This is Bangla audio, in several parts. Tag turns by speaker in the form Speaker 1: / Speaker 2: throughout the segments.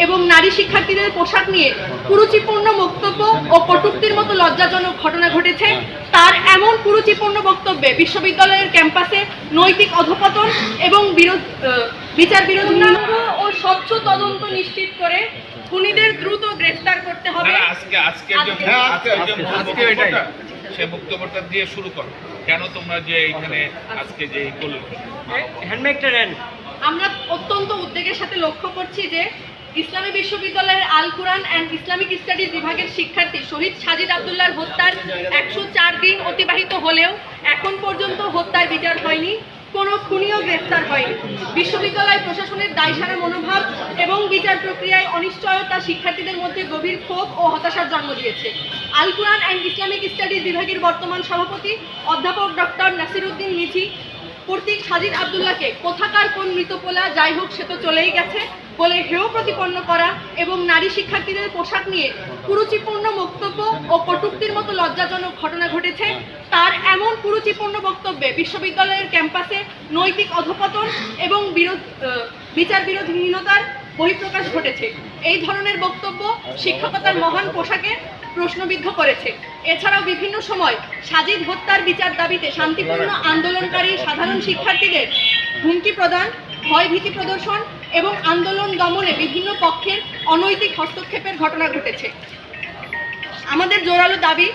Speaker 1: এবং নারী শিক্ষার্থীদের পোশাক নিয়ে কুরুচিপূর্ণ বক্তব্য ও কটূক্তির মতো লজ্জাজনক ঘটনা ঘটেছে, তার এমন কুরুচিপূর্ণ বক্তব্যে বিশ্ববিদ্যালয়ের ক্যাম্পাসে নৈতিক অধঃপতন এবং বিচার বিরোধী ও স্বচ্ছ তদন্ত নিশ্চিত করে খুনিদের দ্রুত গ্রেফতার করতে হবে।
Speaker 2: সে বক্তব্যটা দিয়ে শুরু করো। কেন তোমরা যে এখানে আজকে যে
Speaker 1: আমরা অত্যন্ত উদ্বেগের সাথে লক্ষ্য করছি যে ইসলামী বিশ্ববিদ্যালয়ের আল কুরআন অ্যান্ড ইসলামিক স্টাডিজ বিভাগের শিক্ষার্থী শহীদ সাজিদ আব্দুল্লাহর হত্যার 104 দিন অতিবাহিত হলেও এখন পর্যন্ত হত্যার বিচার হয়নি, কোনো খুনিও গ্রেফতার হয়নি। বিশ্ববিদ্যালয় প্রশাসনের দায়সারা মনোভাব এবং বিচার প্রক্রিয়ায় অনিশ্চয়তা শিক্ষার্থীদের মধ্যে গভীর ক্ষোভ ও হতাশার জন্ম দিয়েছে। আল কুরআন অ্যান্ড ইসলামিক স্টাডিজ বিভাগের বর্তমান সভাপতি অধ্যাপক ডক্টর নাসিরউদ্দিন মিঠি কর্তৃক সাজিদ আব্দুল্লাহকে কোথাকার কোন মৃতপোলা যাই হোক সে তো চলেই গেছে বলে হেয় প্রতিপন্ন করা এবং নারী শিক্ষার্থীদের পোশাক নিয়ে কুরুচিপূর্ণ বক্তব্য ও কটূক্তির মতো লজ্জাজনক ঘটনা ঘটেছে, তার এমন কুরুচিপূর্ণ বক্তব্যে বিশ্ববিদ্যালয়ের ক্যাম্পাসে নৈতিক অধঃপতন এবং বিচার বিরোধীহীনতার বহিঃপ্রকাশ ঘটেছে। এই ধরনের বক্তব্য শিক্ষকতার মহান পোশাকে প্রশ্নবিদ্ধ করেছে। এছাড়াও বিভিন্ন সময় সাজিদ হত্যার বিচার দাবিতে শান্তিপূর্ণ আন্দোলনকারী সাধারণ শিক্ষার্থীদের হুমকি প্রদান, ভয়ভীতি প্রদর্শন এবং আন্দোলন দমনে বিভিন্ন পক্ষের অনৈতিক হস্তক্ষেপের ঘটনা ঘটেছে। আমাদের জোরালো দাবি,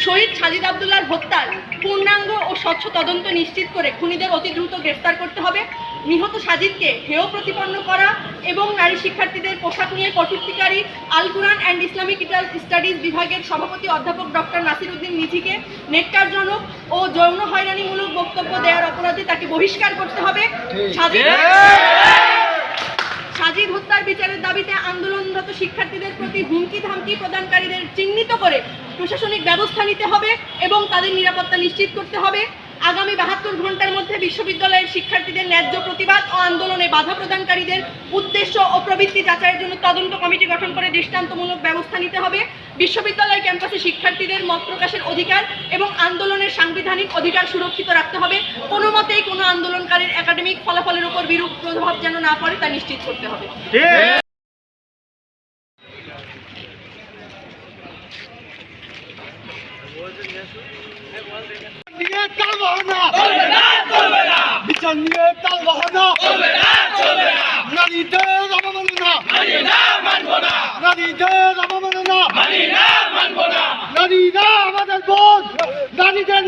Speaker 1: শহীদ সাজিদ আব্দুল্লাহর হত্যার পূর্ণাঙ্গ ও স্বচ্ছ তদন্ত নিশ্চিত করে খুনিদের অতি দ্রুত গ্রেফতার করতে হবে। নিহত সাজিদকে হেয় প্রতিপন্ন করা এবং নারী শিক্ষার্থীদের পোশাক নিয়ে কটূক্তিকারী আল কুরআন অ্যান্ড ইসলামিক স্টাডিজ বিভাগের সভাপতি অধ্যাপক ডক্টর নাসিরউদ্দিন মিঠিকে নেটকারজনক ও যৌন হয়রানিমূলক বক্তব্য দেওয়ার অপরাধে তাকে বহিষ্কার করতে হবে। সাজিদ হত্যার বিচারের দাবিতে আন্দোলনরত শিক্ষার্থীদের প্রতি হুমকি ধামকি প্রদানকারীদের চিহ্নিত করে প্রশাসনিক ব্যবস্থা নিতে হবে এবং তাদের নিরাপত্তা নিশ্চিত করতে হবে। আগামী 72 ঘন্টার মধ্যে বিশ্ববিদ্যালয়ের শিক্ষার্থীদের ন্যায্য প্রতিবাদ ও আন্দোলনে বাধা প্রদানকারীদের উদ্দেশ্য ও প্রবৃত্তি যাচাইয়ের জন্য তদন্ত কমিটি গঠন করে দৃষ্টান্তমূলক ব্যবস্থা নিতে হবে। বিশ্ববিদ্যালয় ক্যাম্পাসে শিক্ষার্থীদের মত প্রকাশের অধিকার এবং আন্দোলনের সাংবিধানিক অধিকার সুরক্ষিত রাখতে হবে। কোনো মতেই কোনো আন্দোলনকারীর একাডেমিক ফলাফলের উপর বিরূপ প্রভাব যেন না পড়ে তা নিশ্চিত করতে হবে।
Speaker 3: আমাদের বোধ নারীদের